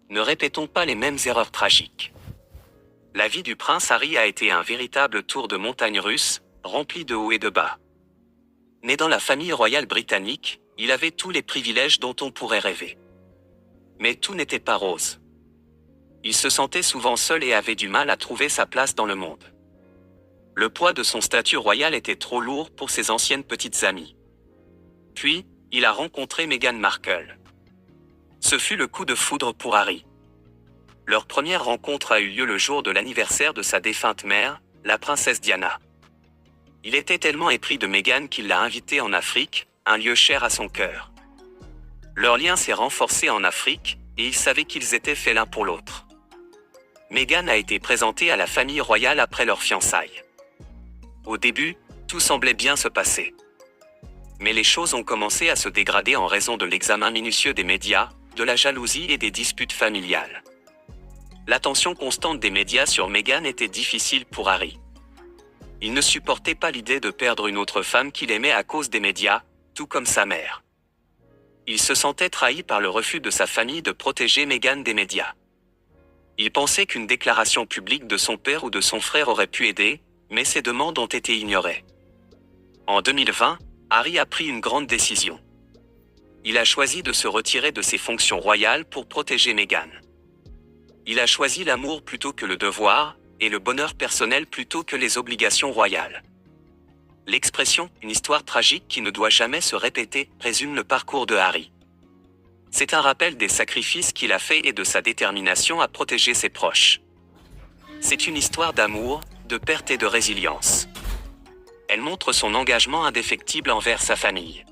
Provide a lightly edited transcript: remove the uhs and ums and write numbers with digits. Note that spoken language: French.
Ne répétons pas les mêmes erreurs tragiques. La vie du prince Harry a été un véritable tour de montagne russe, rempli de hauts et de bas. Né dans la famille royale britannique, il avait tous les privilèges dont on pourrait rêver. Mais tout n'était pas rose. Il se sentait souvent seul et avait du mal à trouver sa place dans le monde. Le poids de son statut royal était trop lourd pour ses anciennes petites amies. Puis, il a rencontré Meghan Markle. Ce fut le coup de foudre pour Harry. Leur première rencontre a eu lieu le jour de l'anniversaire de sa défunte mère, la princesse Diana. Il était tellement épris de Meghan qu'il l'a invitée en Afrique, un lieu cher à son cœur. Leur lien s'est renforcé en Afrique, et ils savaient qu'ils étaient faits l'un pour l'autre. Meghan a été présentée à la famille royale après leur fiançailles. Au début, tout semblait bien se passer. Mais les choses ont commencé à se dégrader en raison de l'examen minutieux des médias, de la jalousie et des disputes familiales. L'attention constante des médias sur Meghan était difficile pour Harry. Il ne supportait pas l'idée de perdre une autre femme qu'il aimait à cause des médias, tout comme sa mère. Il se sentait trahi par le refus de sa famille de protéger Meghan des médias. Il pensait qu'une déclaration publique de son père ou de son frère aurait pu aider, mais ses demandes ont été ignorées. En 2020, Harry a pris une grande décision. Il a choisi de se retirer de ses fonctions royales pour protéger Meghan. Il a choisi l'amour plutôt que le devoir, et le bonheur personnel plutôt que les obligations royales. L'expression « une histoire tragique qui ne doit jamais se répéter » résume le parcours de Harry. C'est un rappel des sacrifices qu'il a faits et de sa détermination à protéger ses proches. C'est une histoire d'amour, de perte et de résilience. Elle montre son engagement indéfectible envers sa famille.